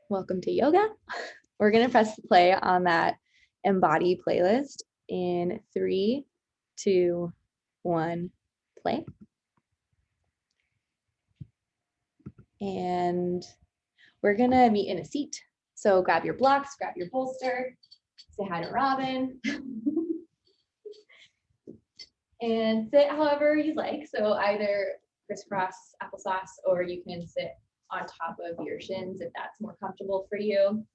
Welcome to yoga. We're going to press play on that Embody playlist in 3, 2, 1, play. And we're going to meet in a seat. So grab your blocks, grab your bolster, say hi to Robin. And sit however you like. So either crisscross applesauce, or you can sit on top of your shins if that's more comfortable for you.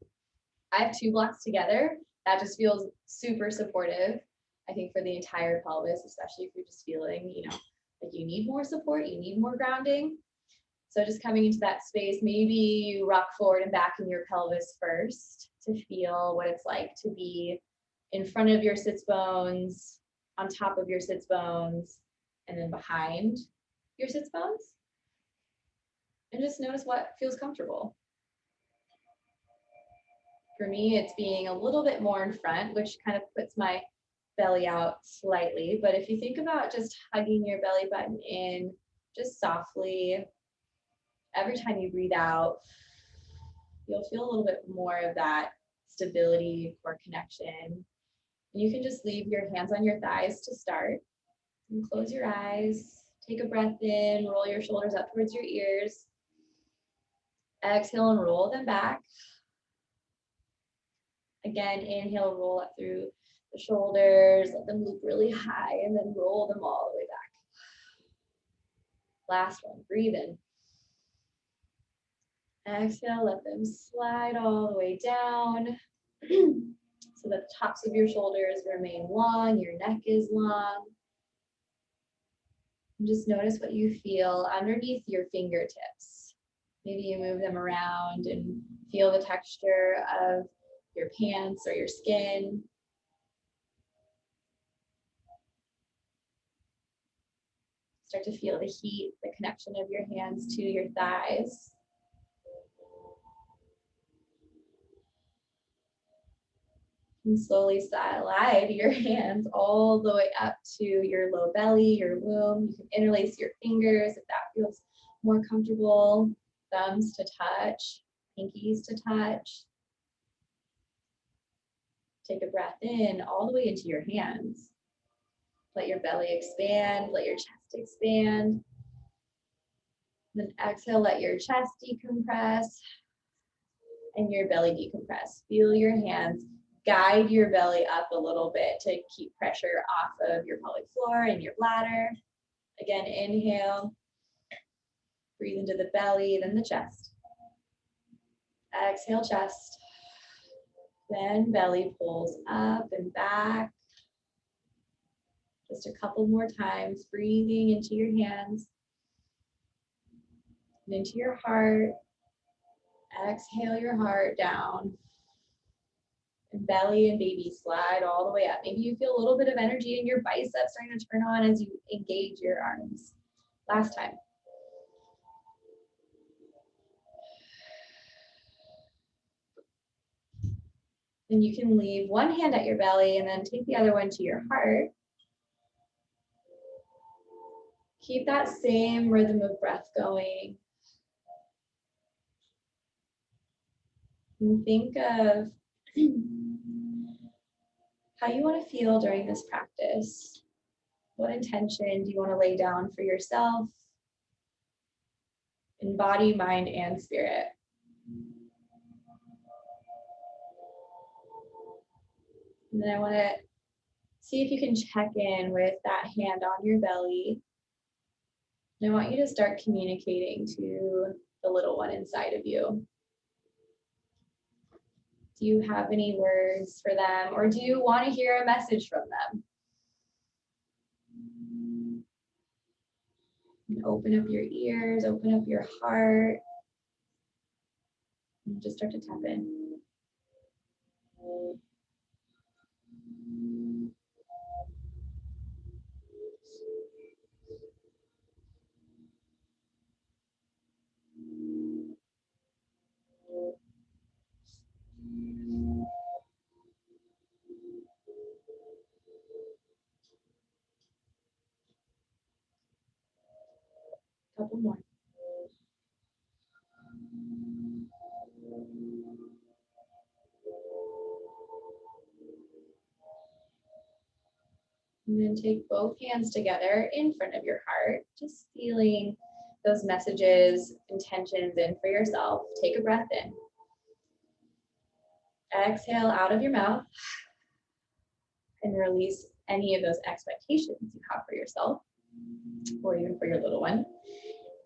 I have 2 blocks together. That just feels super supportive, I think, for the entire pelvis, especially if you're just feeling, like you need more support, you need more grounding. So just coming into that space, maybe you rock forward and back in your pelvis first to feel what it's like to be in front of your sits bones, on top of your sits bones, and then behind your sits bones. And just notice what feels comfortable. For me, it's being a little bit more in front, which kind of puts my belly out slightly. But if you think about just hugging your belly button in just softly, every time you breathe out, you'll feel a little bit more of that stability, core connection. You can just leave your hands on your thighs to start. And close your eyes, take a breath in, roll your shoulders up towards your ears. Exhale and roll them back. Again, inhale, roll up through the shoulders, let them loop really high, and then roll them all the way back. Last one, breathe in. Exhale, let them slide all the way down so that the tops of your shoulders remain long, your neck is long. And just notice what you feel underneath your fingertips. Maybe you move them around and feel the texture of your pants or your skin. Start to feel the heat, the connection of your hands to your thighs. And slowly slide your hands all the way up to your low belly, your womb. You can interlace your fingers if that feels more comfortable. Thumbs to touch, pinkies to touch. Take a breath in all the way into your hands. Let your belly expand, let your chest expand. Then exhale, let your chest decompress and your belly decompress. Feel your hands guide your belly up a little bit to keep pressure off of your pelvic floor and your bladder. Again, inhale, breathe into the belly, then the chest. Exhale, chest. Then belly pulls up and back. Just a couple more times, breathing into your hands and into your heart. Exhale your heart down. And belly and baby slide all the way up. Maybe you feel a little bit of energy in your biceps starting to turn on as you engage your arms. Last time. And you can leave one hand at your belly and then take the other one to your heart. Keep that same rhythm of breath going. And think of how you want to feel during this practice. What intention do you want to lay down for yourself in body, mind, and spirit? And then I want to see if you can check in with that hand on your belly. And I want you to start communicating to the little one inside of you. Do you have any words for them, or do you want to hear a message from them? And open up your ears, open up your heart, and just start to tap in. Couple more. And then take both hands together in front of your heart, just feeling those messages, intentions in for yourself. Take a breath in. Exhale out of your mouth and release any of those expectations you have for yourself or even for your little one.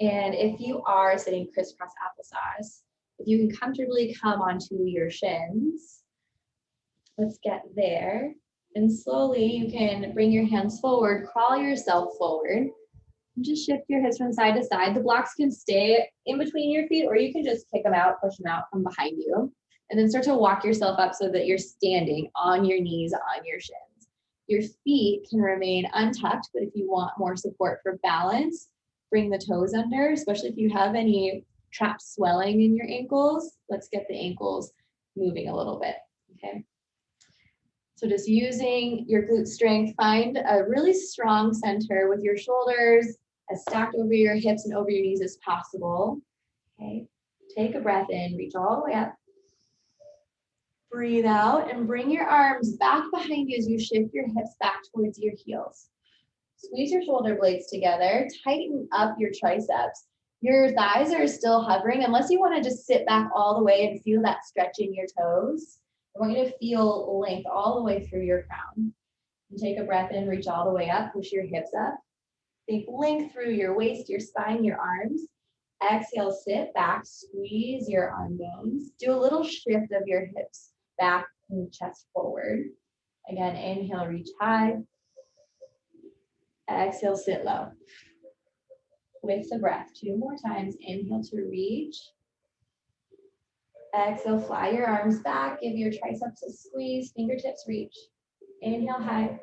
And if you are sitting crisscross applesauce, if you can comfortably come onto your shins, let's get there. And slowly you can bring your hands forward, crawl yourself forward, and just shift your hips from side to side. The blocks can stay in between your feet, or you can just kick them out, push them out from behind you, and then start to walk yourself up so that you're standing on your knees, on your shins. Your feet can remain untucked, but if you want more support for balance, bring the toes under, especially if you have any trapped swelling in your ankles. Let's get the ankles moving a little bit, okay? So just using your glute strength, find a really strong center with your shoulders as stacked over your hips and over your knees as possible. Okay, take a breath in, reach all the way up. Breathe out and bring your arms back behind you as you shift your hips back towards your heels. Squeeze your shoulder blades together, tighten up your triceps. Your thighs are still hovering unless you want to just sit back all the way and feel that stretch in your toes. I want you to feel length all the way through your crown. And take a breath in, reach all the way up, push your hips up. Think length through your waist, your spine, your arms. Exhale, sit back, squeeze your arm bones. Do a little shift of your hips back and chest forward. Again, inhale, reach high. Exhale, sit low. With the breath, 2 more times. Inhale to reach. Exhale, fly your arms back. Give your triceps a squeeze, fingertips reach. Inhale high.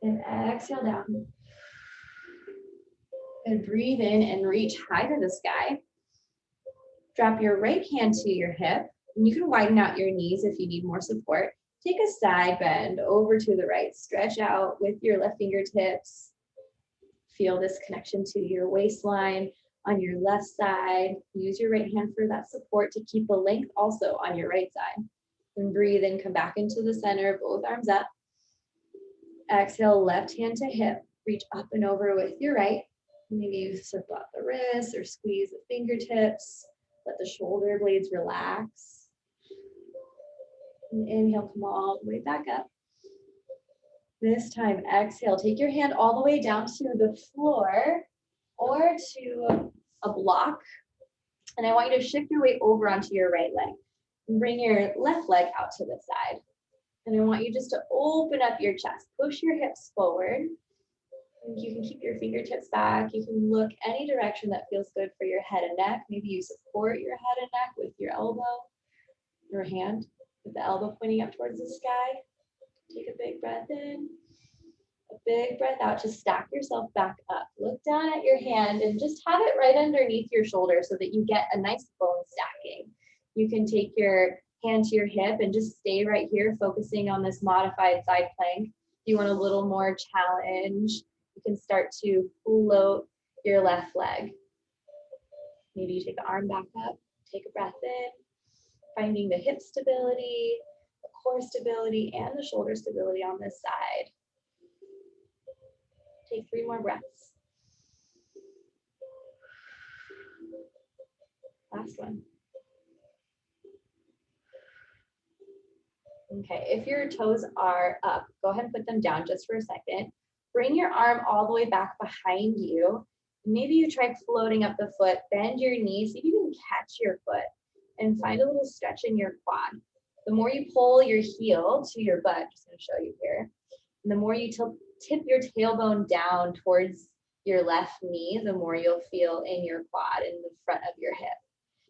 And exhale down. And breathe in and reach high to the sky. Drop your right hand to your hip. And you can widen out your knees if you need more support. Take a side bend over to the right. Stretch out with your left fingertips. Feel this connection to your waistline on your left side. Use your right hand for that support to keep the length also on your right side. And breathe in, come back into the center, both arms up. Exhale, left hand to hip. Reach up and over with your right. Maybe you circle out the wrists or squeeze the fingertips. Let the shoulder blades relax. And inhale, come all the way back up. This time, exhale, take your hand all the way down to the floor or to a block. And I want you to shift your weight over onto your right leg. And bring your left leg out to the side. And I want you just to open up your chest. Push your hips forward. And you can keep your fingertips back. You can look any direction that feels good for your head and neck. Maybe you support your head and neck with your elbow, your hand, with the elbow pointing up towards the sky. Take a big breath in, a big breath out to stack yourself back up. Look down at your hand and just have it right underneath your shoulder so that you get a nice bone stacking. You can take your hand to your hip and just stay right here, focusing on this modified side plank. If you want a little more challenge, you can start to float your left leg. Maybe you take the arm back up, take a breath in, finding the hip stability, the core stability, and the shoulder stability on this side. Take 3 more breaths. Last one. Okay, if your toes are up, go ahead and put them down just for a second. Bring your arm all the way back behind you. Maybe you try floating up the foot, bend your knees, see if you can catch your foot and find a little stretch in your quad. The more you pull your heel to your butt, just gonna show you here, and the more you tip your tailbone down towards your left knee, the more you'll feel in your quad in the front of your hip.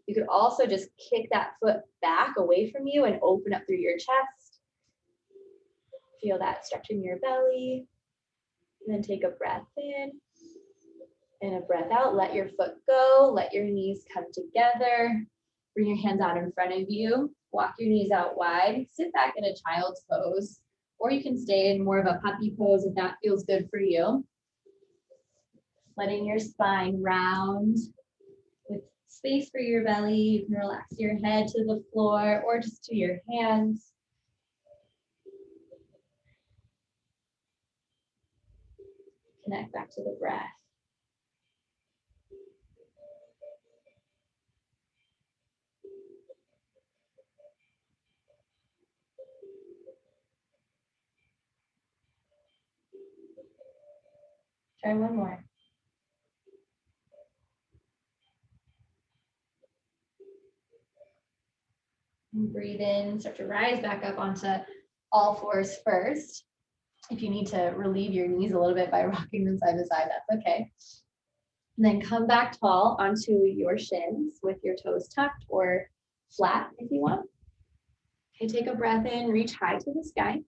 You could also just kick that foot back away from you and open up through your chest. Feel that stretch in your belly. And then take a breath in and a breath out. Let your foot go. Let your knees come together. Bring your hands out in front of you. Walk your knees out wide. Sit back in a child's pose. Or you can stay in more of a puppy pose if that feels good for you. letting your spine round with space for your belly. You can relax your head to the floor or just to your hands. Connect back to the breath. Try one more. And breathe in, start to rise back up onto all fours first. If you need to relieve your knees a little bit by rocking them side to side, that's okay. And then come back tall onto your shins with your toes tucked or flat if you want. Okay, take a breath in, reach high to the sky.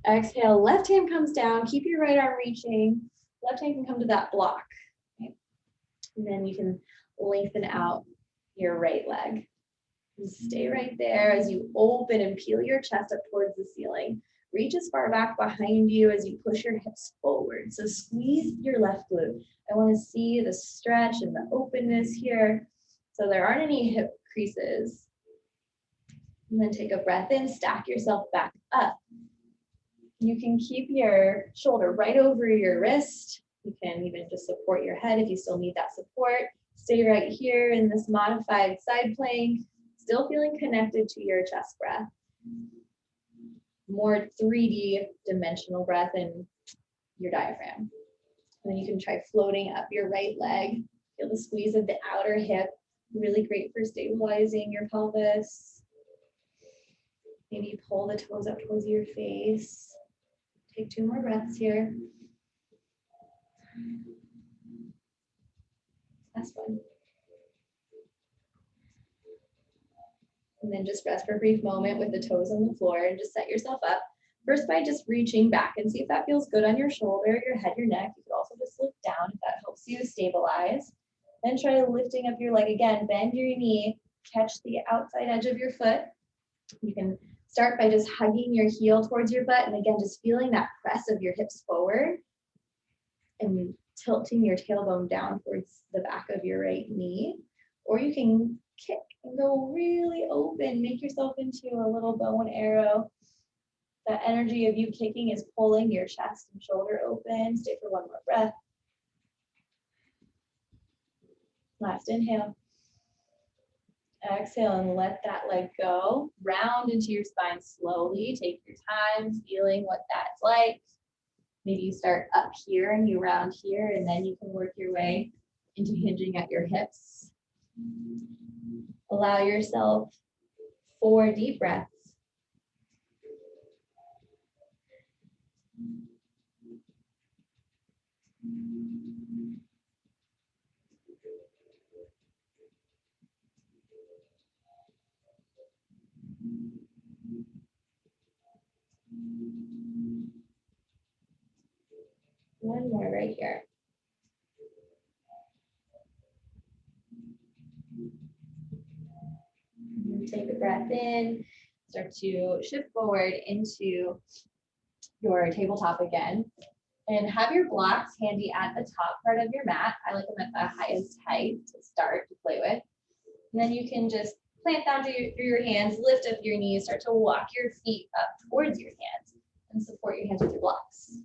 Exhale, left hand comes down, keep your right arm reaching. Left hand can come to that block. Okay. And then you can lengthen out your right leg. And stay right there as you open and peel your chest up towards the ceiling. Reach as far back behind you as you push your hips forward. So squeeze your left glute. I want to see the stretch and the openness here. So there aren't any hip creases. And then take a breath in, stack yourself back up. You can keep your shoulder right over your wrist. You can even just support your head if you still need that support. Stay right here in this modified side plank, still feeling connected to your chest breath. More 3D dimensional breath in your diaphragm. And then you can try floating up your right leg. Feel the squeeze of the outer hip. Really great for stabilizing your pelvis. Maybe pull the toes up towards your face. Take 2 more breaths here. Last one. And then just rest for a brief moment with the toes on the floor and just set yourself up. First by just reaching back and see if that feels good on your shoulder, your head, your neck. You could also just look down if that helps you stabilize. Then try lifting up your leg again. Bend your knee, catch the outside edge of your foot. You can start by just hugging your heel towards your butt and again, just feeling that press of your hips forward and tilting your tailbone down towards the back of your right knee. Or you can kick and go really open, make yourself into a little bow and arrow. That energy of you kicking is pulling your chest and shoulder open. Stay for 1 more breath. Last inhale. Exhale and let that leg go. Round into your spine slowly. Take your time feeling what that's like. Maybe you start up here and you round here, and then you can work your way into hinging at your hips. Allow yourself 4 deep breaths. One more right here. Take a breath in, start to shift forward into your tabletop again. And have your blocks handy at the top part of your mat. I like them at the highest height to start to play with. And then you can just plant down through your hands, lift up your knees, start to walk your feet up towards your hands and support your hands with your blocks.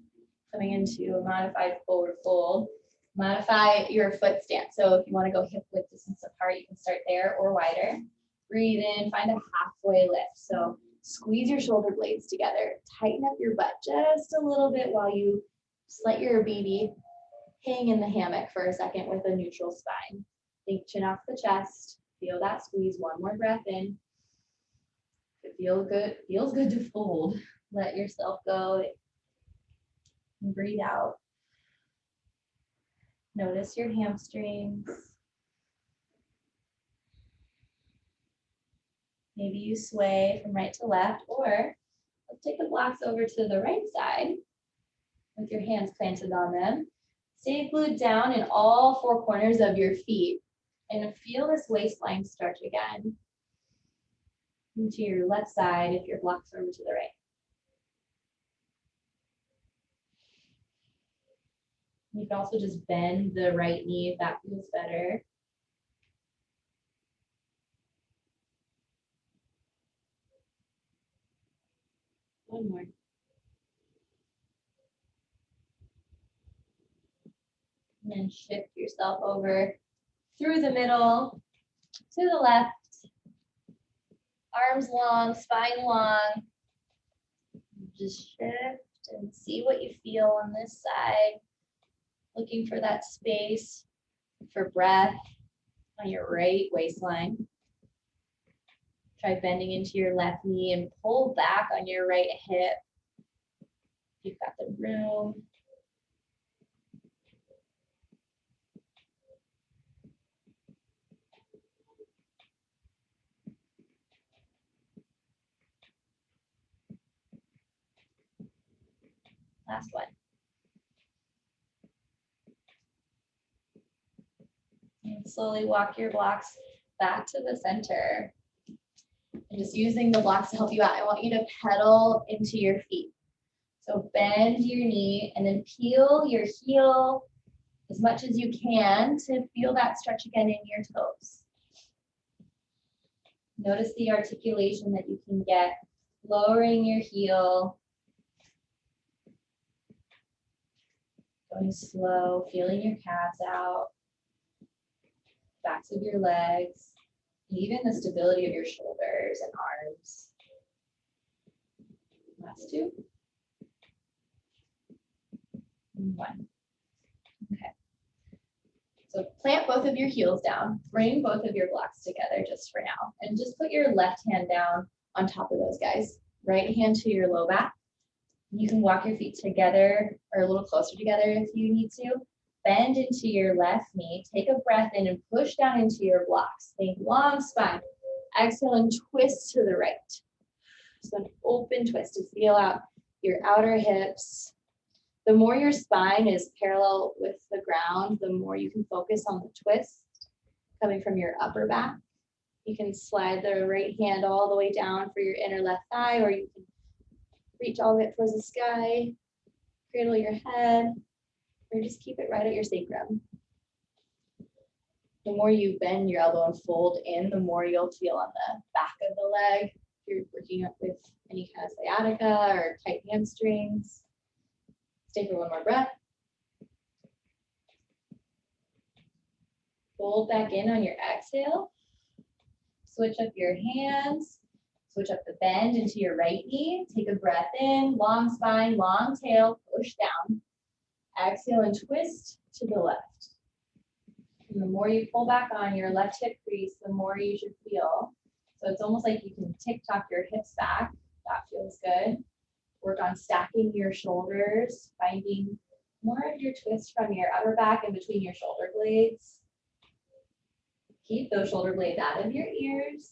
Coming into a modified forward fold. Modify your foot stance. So if you want to go hip width distance apart, you can start there or wider. Breathe in, find a halfway lift. So squeeze your shoulder blades together. Tighten up your butt just a little bit while you just let your baby hang in the hammock for a second with a neutral spine. Think chin off the chest. Feel that squeeze. 1 more breath in. If it feels good to fold. Let yourself go. And breathe out. Notice your hamstrings. Maybe you sway from right to left, or let's take the blocks over to the right side with your hands planted on them. Stay glued down in all 4 corners of your feet and feel this waistline stretch again. Into your left side if your blocks are over to the right. You can also just bend the right knee if that feels better. One more. And then shift yourself over through the middle to the left. Arms long, spine long. Just shift and see what you feel on this side. Looking for that space for breath on your right waistline. Try bending into your left knee and pull back on your right hip. You've got the room. Last one. And slowly walk your blocks back to the center. And just using the blocks to help you out, I want you to pedal into your feet. So bend your knee and then peel your heel as much as you can to feel that stretch again in your toes. Notice the articulation that you can get, lowering your heel. Going slow, feeling your calves out, backs of your legs, even the stability of your shoulders and arms. Last two. And one. Okay. So plant both of your heels down, bring both of your blocks together just for now, and just put your left hand down on top of those guys. Right hand to your low back. You can walk your feet together or a little closer together if you need to. Bend into your left knee, take a breath in and push down into your blocks. Think long spine. Exhale and twist to the right. So an open twist to feel out your outer hips. The more your spine is parallel with the ground, the more you can focus on the twist coming from your upper back. You can slide the right hand all the way down for your inner left thigh, or you can reach all the way up towards the sky, cradle your head, or just keep it right at your sacrum. The more you bend your elbow and fold in, the more you'll feel on the back of the leg. If you're working up with any kind of sciatica or tight hamstrings. Stay for one more breath. Fold back in on your exhale. Switch up your hands. Switch up the bend into your right knee. Take a breath in, long spine, long tail, push down. Exhale and twist to the left. And the more you pull back on your left hip crease, the more you should feel. So it's almost like you can tick-tock your hips back. That feels good. Work on stacking your shoulders, finding more of your twist from your upper back and between your shoulder blades. Keep those shoulder blades out of your ears.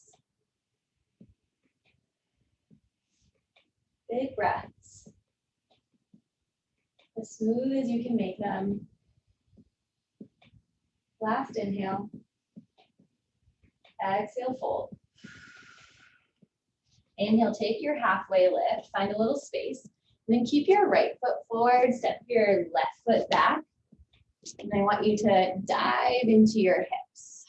Big breaths. As smooth as you can make them. Last inhale. Exhale, fold. Inhale, take your halfway lift, find a little space, and then keep your right foot forward, step your left foot back, and I want you to dive into your hips.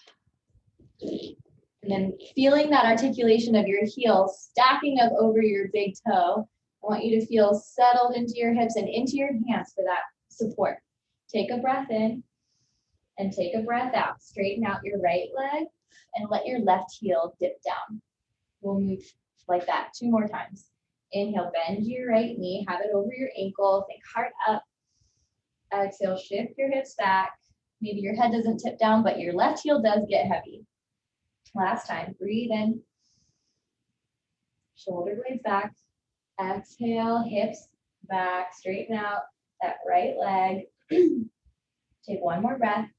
And then feeling that articulation of your heel stacking up over your big toe, I want you to feel settled into your hips and into your hands for that support. Take a breath in and take a breath out. Straighten out your right leg and let your left heel dip down. We'll move like that 2 more times. Inhale, bend your right knee, have it over your ankle, think heart up. Exhale, shift your hips back. Maybe your head doesn't tip down, but your left heel does get heavy. Last time, breathe in. Shoulder blades back. Exhale, hips back, straighten out that right leg. Take one more breath.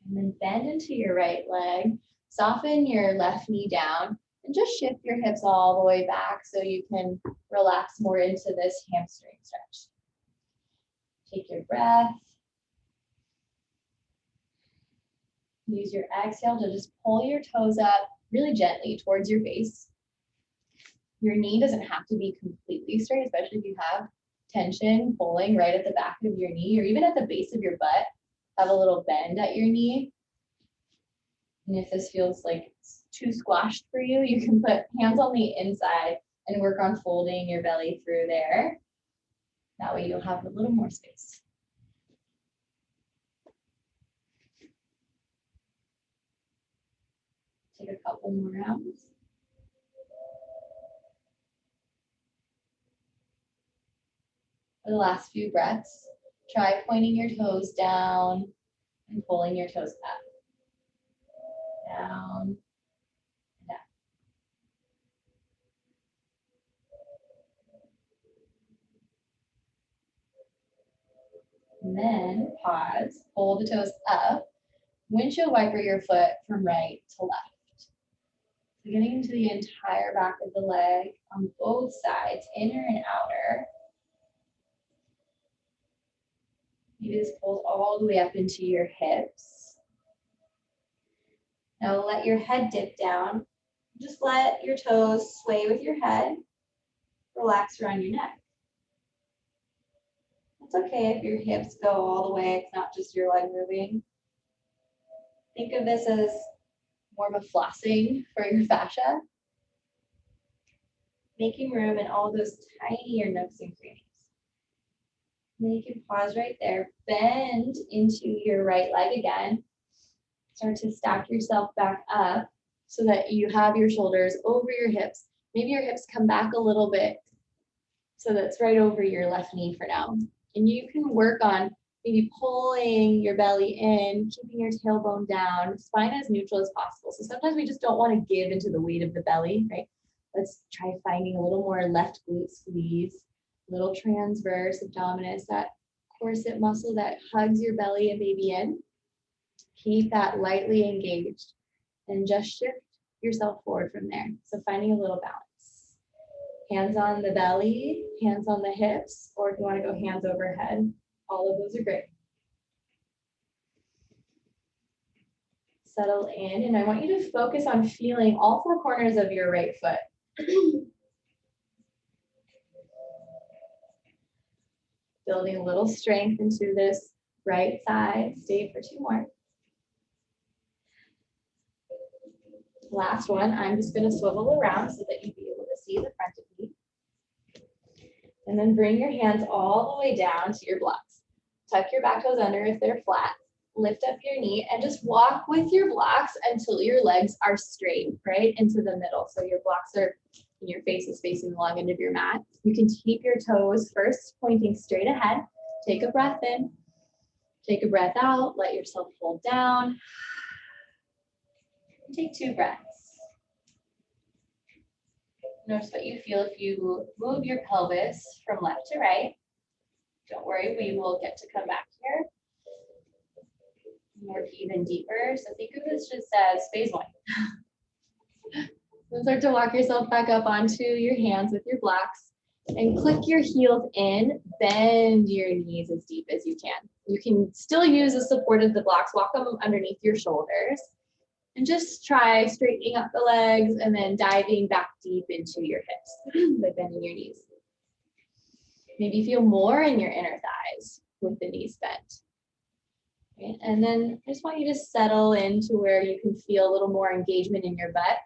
And then bend into your right leg. Soften your left knee down and just shift your hips all the way back so you can relax more into this hamstring stretch. Take your breath. Use your exhale to just pull your toes up really gently towards your face. Your knee doesn't have to be completely straight, especially if you have tension pulling right at the back of your knee or even at the base of your butt. Have a little bend at your knee. And if this feels like it's too squashed for you, you can put hands on the inside and work on folding your belly through there. That way you'll have a little more space. Take a couple more rounds. For the last few breaths, try pointing your toes down and pulling your toes up. Down, and up. And then pause, pull the toes up, windshield wiper your foot from right to left. So getting into the entire back of the leg on both sides, inner and outer. Maybe this pulls all the way up into your hips. Now let your head dip down. Just let your toes sway with your head. Relax around your neck. It's okay if your hips go all the way. It's not just your leg moving. Think of this as more of a flossing for your fascia. Making room in all those tinier nooks and crannies. And then you can pause right there. Bend into your right leg again. Start to stack yourself back up so that you have your shoulders over your hips. Maybe your hips come back a little bit so that's right over your left knee for now. And you can work on maybe pulling your belly in, keeping your tailbone down, spine as neutral as possible. So sometimes we just don't want to give into the weight of the belly, right? Let's try finding a little more left glute squeeze, little transverse abdominis, that corset muscle that hugs your belly and baby in. Keep that lightly engaged and just shift yourself forward from there. So finding a little balance. Hands on the belly, hands on the hips, or if you want to go hands overhead, all of those are great. Settle in, and I want you to focus on feeling all four corners of your right foot. Building a little strength into this right side. Stay for two more. Last one, I'm just going to swivel around so that you'll be able to see the front of me. And then bring your hands all the way down to your blocks. Tuck your back toes under if they're flat. Lift up your knee and just walk with your blocks until your legs are straight, right into the middle. So your blocks are, and your face is facing the long end of your mat. You can keep your toes first pointing straight ahead. Take a breath in. Take a breath out. Let yourself fold down. Take two breaths. Notice what you feel if you move your pelvis from left to right. Don't worry, we will get to come back here. Work even deeper. So think of this just as phase one. Then start to walk yourself back up onto your hands with your blocks and click your heels in. Bend your knees as deep as you can. You can still use the support of the blocks. Walk them underneath your shoulders. And just try straightening up the legs and then diving back deep into your hips by bending your knees. Maybe feel more in your inner thighs with the knees bent. Okay. And then I just want you to settle into where you can feel a little more engagement in your butt.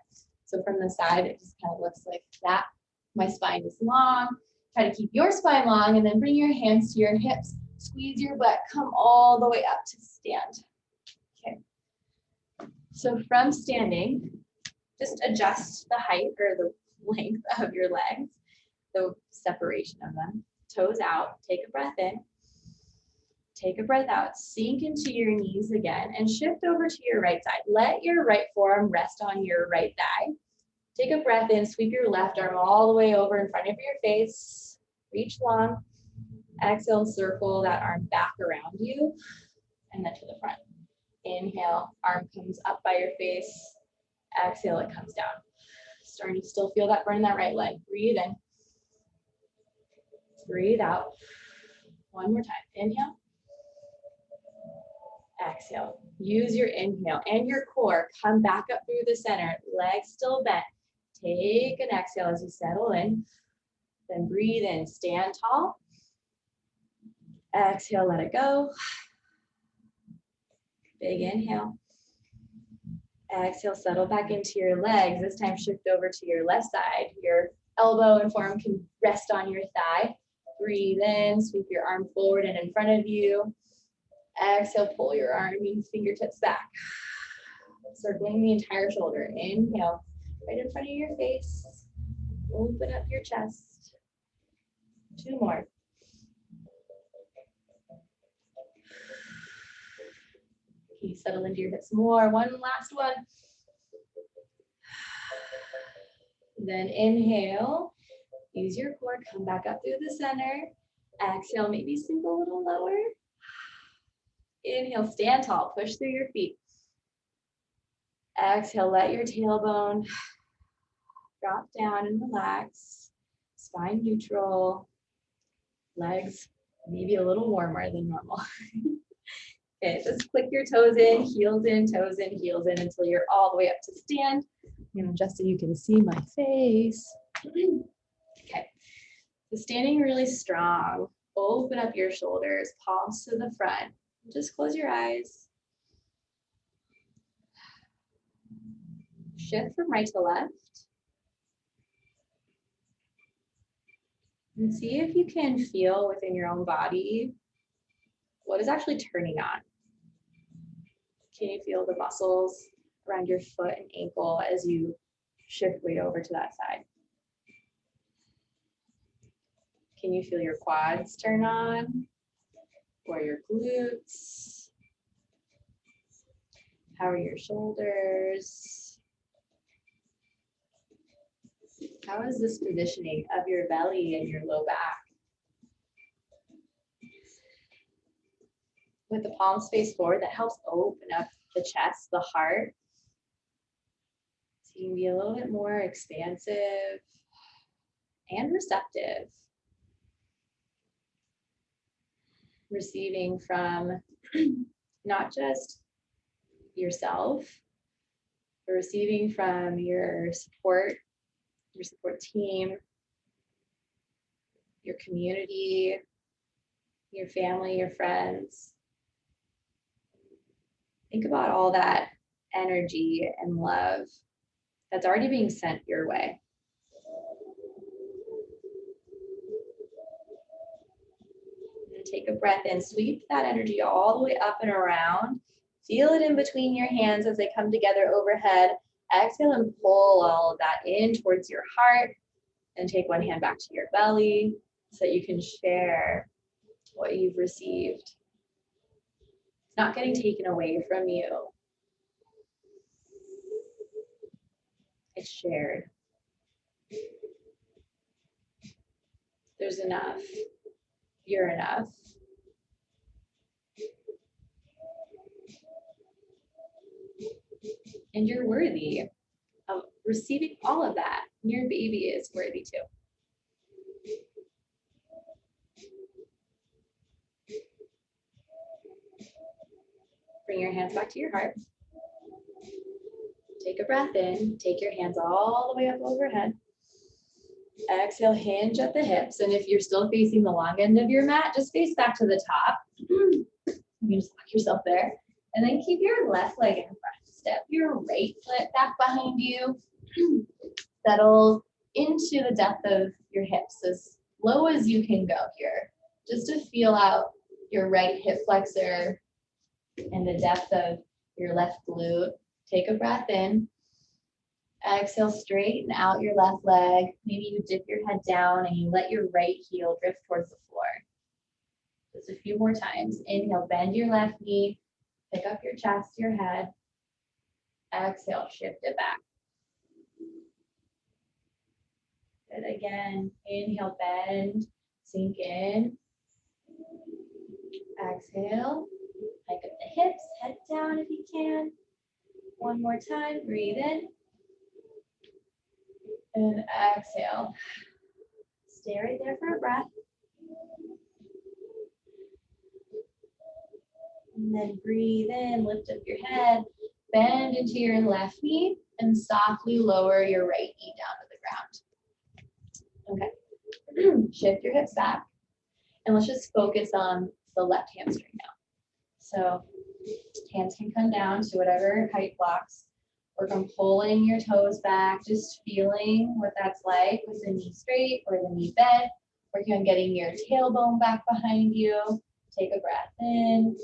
So from the side, it just kind of looks like that. My spine is long. Try to keep your spine long and then bring your hands to your hips. Squeeze your butt, come all the way up to stand. Okay. So from standing, just adjust the height or the length of your legs, the separation of them. Toes out, take a breath in, take a breath out, sink into your knees again, and shift over to your right side. Let your right forearm rest on your right thigh. Take a breath in, sweep your left arm all the way over in front of your face, reach long, exhale, circle that arm back around you, and then to the front. Inhale, arm comes up by your face. Exhale, it comes down. Starting to still feel that burn in that right leg. Breathe in. Breathe out. One more time. Inhale. Exhale. Use your inhale and your core. Come back up through the center. Legs still bent. Take an exhale as you settle in. Then breathe in, stand tall. Exhale, let it go. Big inhale. Exhale, settle back into your legs. This time shift over to your left side. Your elbow and forearm can rest on your thigh. Breathe in, sweep your arm forward and in front of you. Exhale, pull your arm and fingertips back. Circling the entire shoulder. Inhale, right in front of your face. Open up your chest. 2 more. Okay, settle into your hips more. One last one. Then inhale. Use your core. Come back up through the center. Exhale, maybe sink a little lower. Inhale, stand tall. Push through your feet. Exhale, let your tailbone drop down and relax. Spine neutral. Legs maybe a little warmer than normal. Okay, just click your toes in, heels in, toes in, heels in until you're all the way up to stand. I'm gonna adjust so you can see my face. Okay, so standing really strong. Open up your shoulders, palms to the front. Just close your eyes. Shift from right to left. And see if you can feel within your own body what is actually turning on. Can you feel the muscles around your foot and ankle as you shift weight over to that side? Can you feel your quads turn on? Or your glutes? How are your shoulders? How is this positioning of your belly and your low back? With the palms face forward, that helps open up the chest, the heart. So you can be a little bit more expansive and receptive. Receiving from not just yourself, but receiving from your support team, your community, your family, your friends. Think about all that energy and love that's already being sent your way. And take a breath in, sweep that energy all the way up and around. Feel it in between your hands as they come together overhead. Exhale and pull all of that in towards your heart. And take one hand back to your belly so that you can share what you've received. It's not getting taken away from you. It's shared. There's enough. You're enough. And you're worthy of receiving all of that. Your baby is worthy too. Bring your hands back to your heart. Take a breath in. Take your hands all the way up overhead. Exhale, hinge at the hips. And if you're still facing the long end of your mat, just face back to the top. You can just lock yourself there. And then keep your left leg in front. Step your right foot back behind you. Settle into the depth of your hips as low as you can go here. Just to feel out your right hip flexor and the depth of your left glute. Take a breath in. Exhale, straighten out your left leg. Maybe you dip your head down and you let your right heel drift towards the floor. Just a few more times. Inhale, bend your left knee. Pick up your chest, your head. Exhale, shift it back. Good, again. Inhale, bend, sink in. Exhale, hike up the hips, head down if you can. One more time, breathe in. And exhale. Stay right there for a breath. And then breathe in, lift up your head, bend into your left knee, and softly lower your right knee down shift your hips back, and let's just focus on the left hamstring now. So hands can come down to whatever height blocks. Work on pulling your toes back, just feeling what that's like with the knee straight or the knee bent. Working on getting your tailbone back behind you. Take a breath in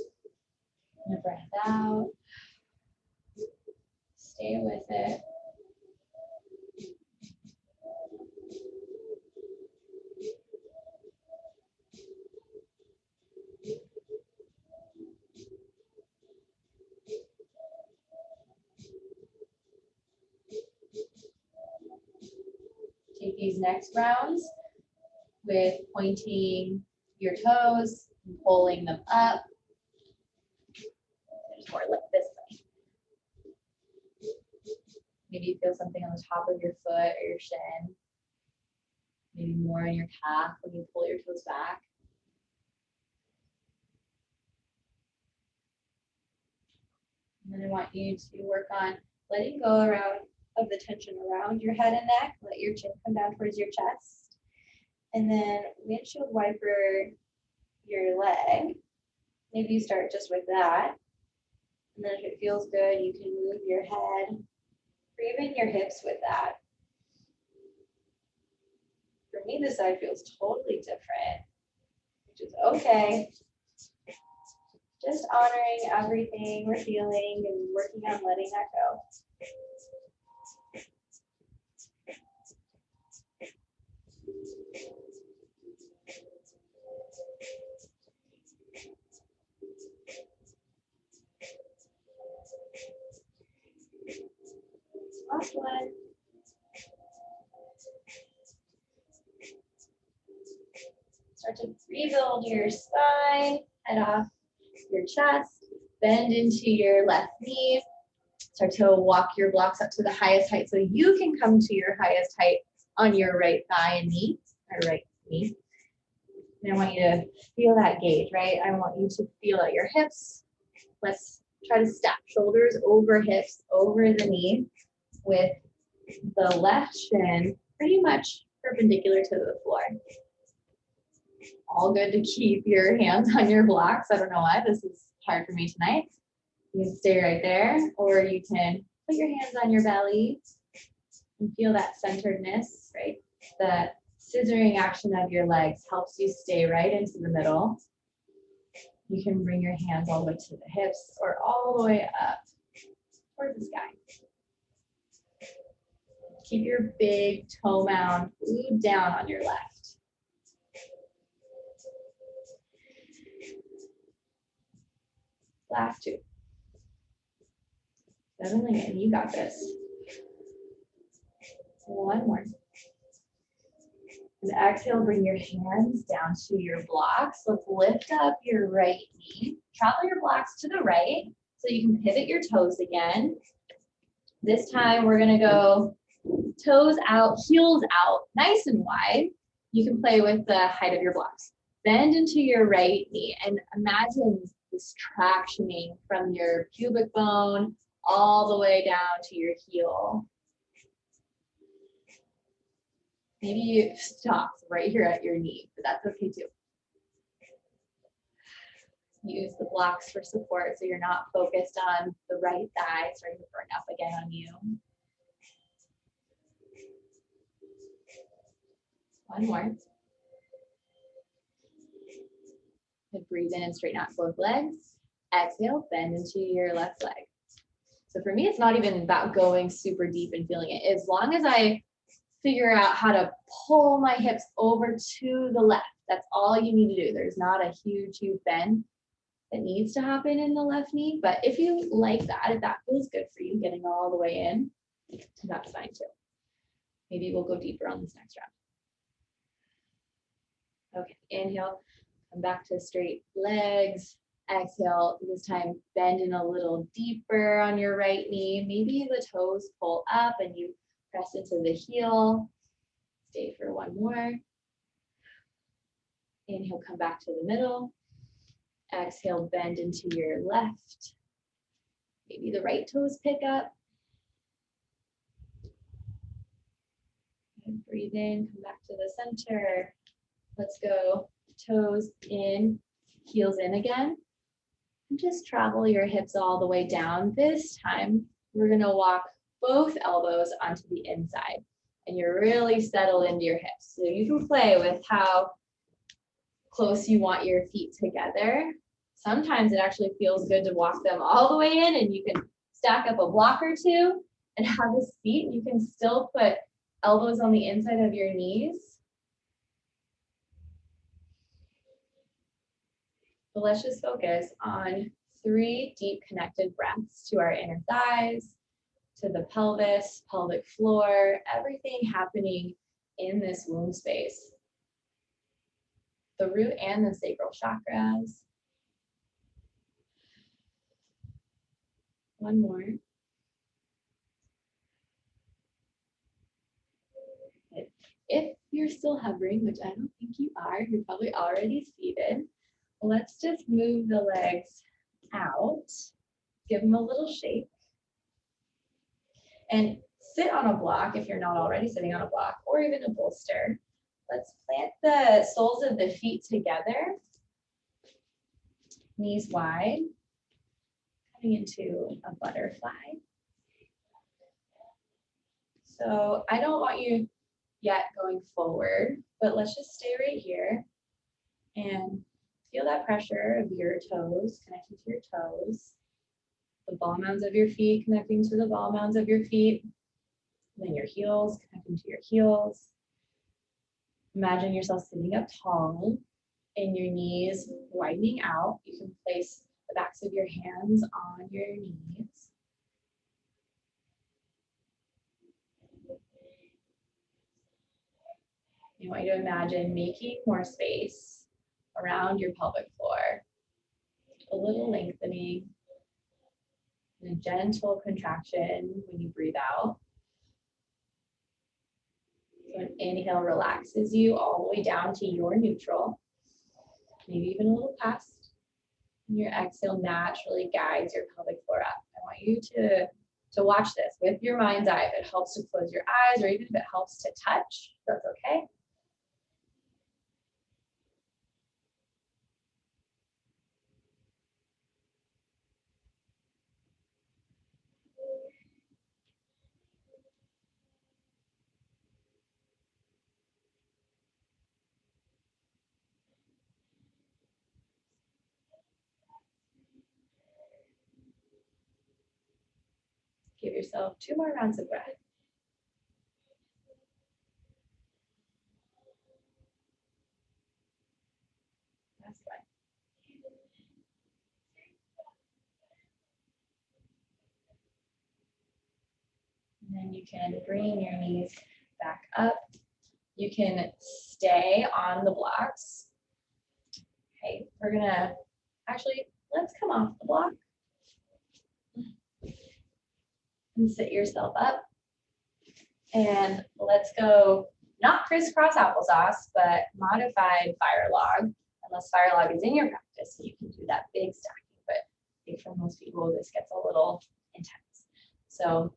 and a breath out. Stay with it. Take these next rounds with pointing your toes and pulling them up. There's more like this way. Maybe you feel something on the top of your foot or your shin. Maybe more on your calf when you pull your toes back. And then I want you to work on letting go of the tension around your head and neck. Let your chin come down towards your chest. And then windshield wiper your leg. Maybe you start just with that. And then if it feels good, you can move your head or even your hips with that. For me, this side feels totally different, which is okay. Just honoring everything we're feeling and working on letting that go. Last one. Start to rebuild your spine, head off your chest, bend into your left knee. Start to walk your blocks up to the highest height so you can come to your highest height on your right thigh and knee, or right knee. And I want you to feel that gauge, right? I want you to feel out your hips. Let's try to stack shoulders over hips, over the knee, with the left shin pretty much perpendicular to the floor. All good to keep your hands on your blocks. I don't know why this is hard for me tonight. You can stay right there, or you can put your hands on your belly and feel that centeredness, right? The scissoring action of your legs helps you stay right into the middle. You can bring your hands all the way to the hips or all the way up towards the sky. Keep your big toe mound glued down on your left. Last two. Settling in, you got this. One more. And exhale, bring your hands down to your blocks. Let's lift up your right knee. Travel your blocks to the right so you can pivot your toes again. This time we're gonna go toes out, heels out, nice and wide. You can play with the height of your blocks. Bend into your right knee and imagine this tractioning from your pubic bone all the way down to your heel. Maybe you stop right here at your knee, but that's okay too. Use the blocks for support so you're not focused on the right thigh starting to burn up again on you. One more. And breathe in and straighten out both legs. Exhale, bend into your left leg. So for me, it's not even about going super deep and feeling it. As long as I figure out how to pull my hips over to the left, that's all you need to do. There's not a huge bend that needs to happen in the left knee. But if you like that, if that feels good for you, getting all the way in, that's fine too. Maybe we'll go deeper on this next round. Okay, inhale, come back to straight legs. Exhale, this time bend in a little deeper on your right knee. Maybe the toes pull up and you press into the heel. Stay for one more. Inhale, come back to the middle. Exhale, bend into your left. Maybe the right toes pick up. And breathe in, come back to the center. Let's go toes in, heels in again. And just travel your hips all the way down. This time, we're gonna walk both elbows onto the inside. And you're really settled into your hips. So you can play with how close you want your feet together. Sometimes it actually feels good to walk them all the way in, and you can stack up a block or two and have a seat. You can still put elbows on the inside of your knees. But let's just focus on 3 deep connected breaths to our inner thighs, to the pelvis, pelvic floor, everything happening in this womb space. The root and the sacral chakras. One more. If you're still hovering, which I don't think you are, you're probably already seated. Let's just move the legs out. Give them a little shake. And sit on a block if you're not already sitting on a block, or even a bolster. Let's plant the soles of the feet together. Knees wide. Coming into a butterfly. So I don't want you yet going forward, but let's just stay right here and feel that pressure of your toes connecting to your toes, the ball mounds of your feet connecting to the ball mounds of your feet, and then your heels connecting to your heels. Imagine yourself sitting up tall and your knees widening out. You can place the backs of your hands on your knees. I want you to imagine making more space around your pelvic floor, a little lengthening, and a gentle contraction when you breathe out. So an inhale relaxes you all the way down to your neutral, maybe even a little past. And your exhale naturally guides your pelvic floor up. I want you to watch this with your mind's eye. If it helps to close your eyes, or even if it helps to touch, that's okay. Give yourself 2 more rounds of breath. Last one. And then you can bring your knees back up. You can stay on the blocks. Okay, we're gonna let's come off the block and sit yourself up. And let's go, not crisscross applesauce, but modified fire log, unless fire log is in your practice, so you can do that big stacking. But I think for most people, this gets a little intense. So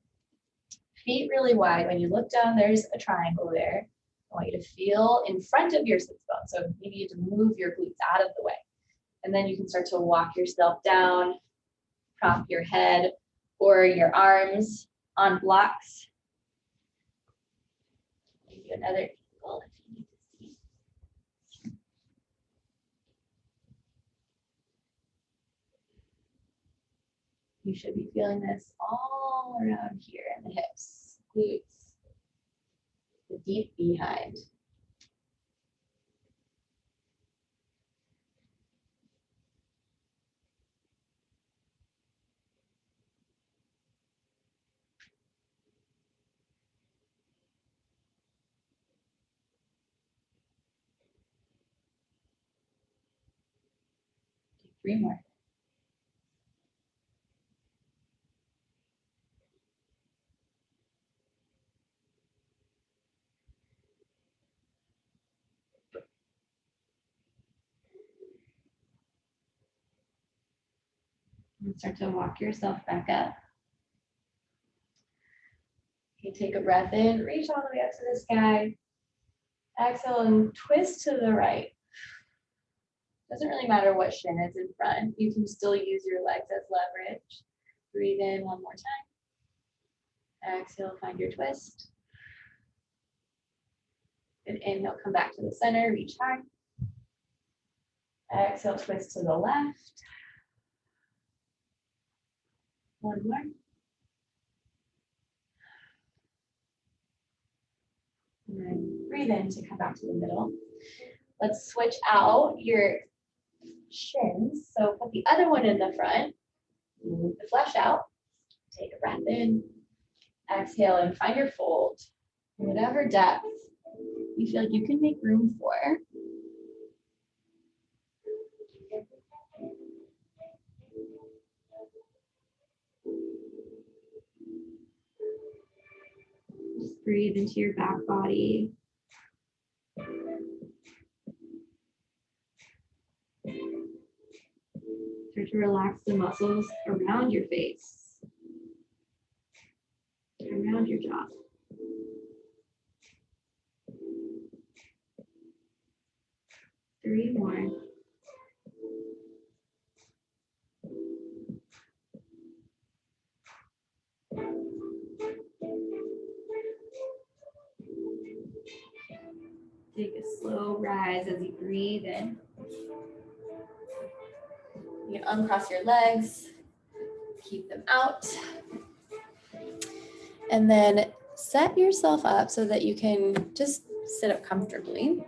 feet really wide. When you look down, there's a triangle there. I want you to feel in front of your sits bone. So you need to move your glutes out of the way. And then you can start to walk yourself down, prop your head or your arms on blocks. Give you another angle if you need to see. You should be feeling this all around here in the hips, glutes, the deep behind. Do 3 more. And start to walk yourself back up. You take a breath in, reach all the way up to the sky. Exhale and twist to the right. Doesn't really matter what shin is in front. You can still use your legs as leverage. Breathe in one more time. Exhale, find your twist. And inhale, come back to the center, reach high. Exhale, twist to the left. One more. And then breathe in to come back to the middle. Let's switch out your shins. So put the other one in the front. Move the flesh out. Take a breath in. Exhale and find your fold. Whatever depth you feel like you can make room for. Just breathe into your back body. Start to relax the muscles around your face, around your jaw. Three more. Take a slow rise as you breathe in. You can uncross your legs, keep them out. And then set yourself up so that you can just sit up comfortably,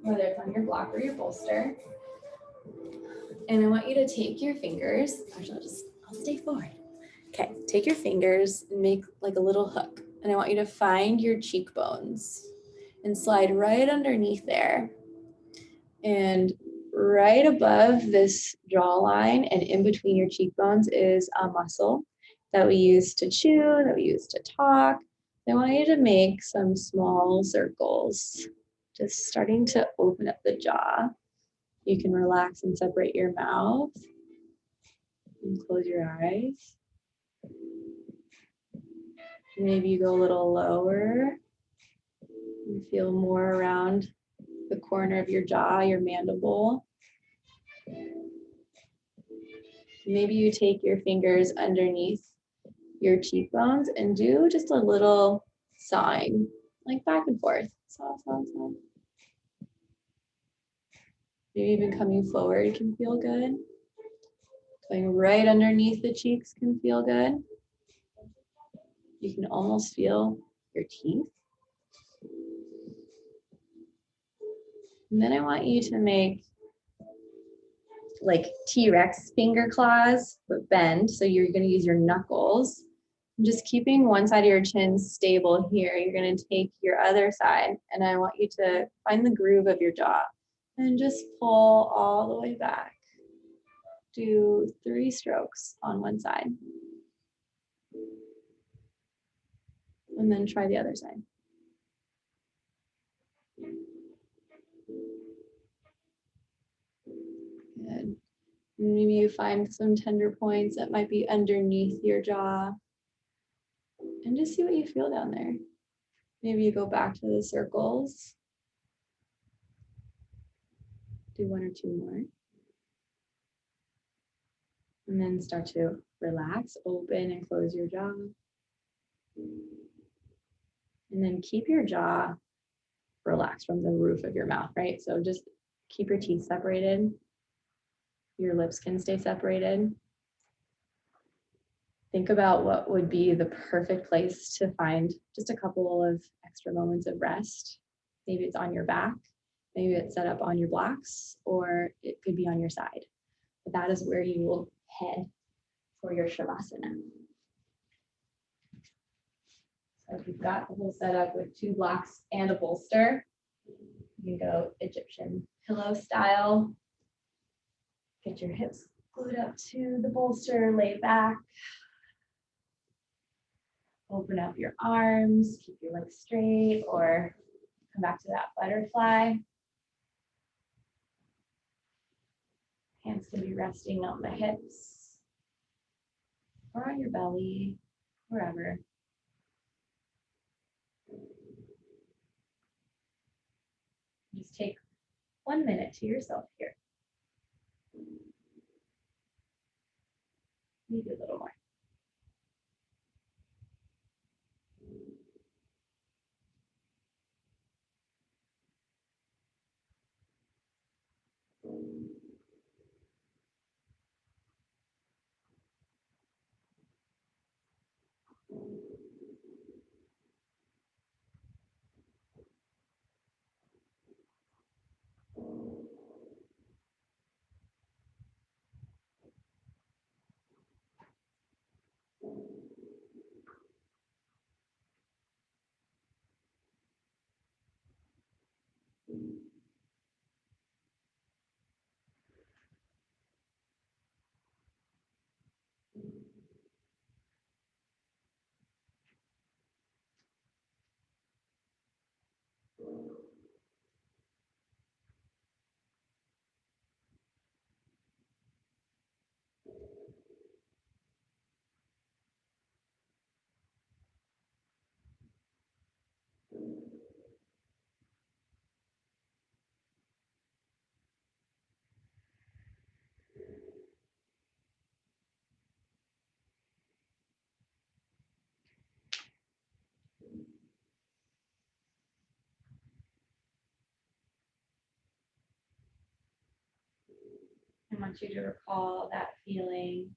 whether it's on your block or your bolster. And I want you to take your fingers, actually I'll stay forward. Okay, take your fingers and make like a little hook. And I want you to find your cheekbones and slide right underneath there. And right above this jawline and in between your cheekbones is a muscle that we use to chew, that we use to talk. I want you to make some small circles, just starting to open up the jaw. You can relax and separate your mouth and close your eyes. Maybe you go a little lower and feel more around the corner of your jaw, your mandible. Maybe you take your fingers underneath your cheekbones and do just a little sawing, like back and forth. Saw, saw, saw. Maybe even coming forward can feel good. Going right underneath the cheeks can feel good. You can almost feel your teeth. And then I want you to make like T-Rex finger claws, but bend. So you're going to use your knuckles. And just keeping one side of your chin stable here. You're going to take your other side, and I want you to find the groove of your jaw and just pull all the way back. Do 3 strokes on one side. And then try the other side. Good. Maybe you find some tender points that might be underneath your jaw. And just see what you feel down there. Maybe you go back to the circles. Do 1 or 2 more. And then start to relax, open and close your jaw. And then keep your jaw relaxed from the roof of your mouth, right? So just keep your teeth separated. Your lips can stay separated. Think about what would be the perfect place to find just a couple of extra moments of rest. Maybe it's on your back, maybe it's set up on your blocks, or it could be on your side. But that is where you will head for your Shavasana. So if you've got the whole setup with 2 blocks and a bolster, you can go Egyptian pillow style. Get your hips glued up to the bolster, lay back. Open up your arms, keep your legs straight, or come back to that butterfly. Hands can be resting on the hips or on your belly, wherever. Just take 1 minute to yourself here. Maybe a little more. I want you to recall that feeling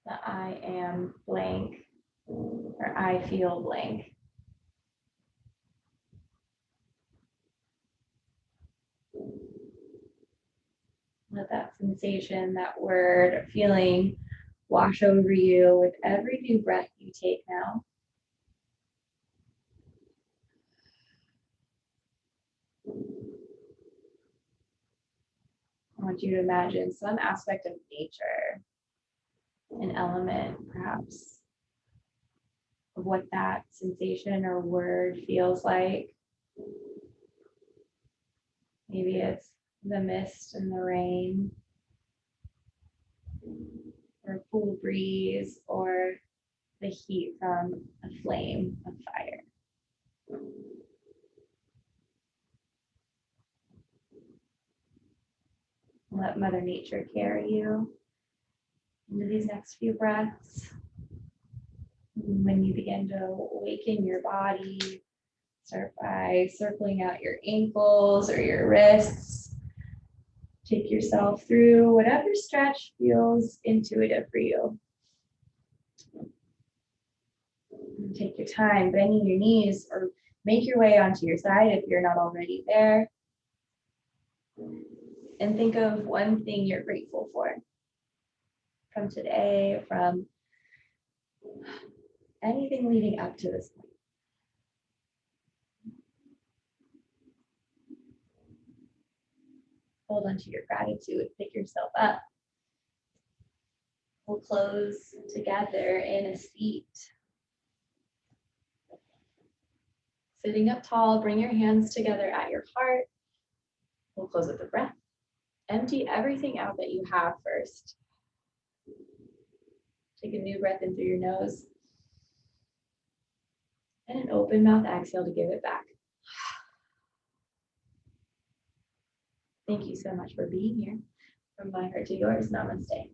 that I am blank or I feel blank. Let that sensation, that word, feeling wash over you with every new breath you take now. I want you to imagine some aspect of nature, an element perhaps of what that sensation or word feels like. Maybe it's the mist and the rain, or a cool breeze, or the heat from a flame of fire. Let Mother Nature carry you into these next few breaths. When you begin to awaken your body, start by circling out your ankles or your wrists. Take yourself through whatever stretch feels intuitive for you. And take your time bending your knees or make your way onto your side if you're not already there. And think of one thing you're grateful for from today, from anything leading up to this point. Hold on to your gratitude, pick yourself up. We'll close together in a seat. Sitting up tall, bring your hands together at your heart. We'll close with a breath. Empty everything out that you have first. Take a new breath in through your nose. And an open mouth exhale to give it back. Thank you so much for being here. From my heart to yours, namaste.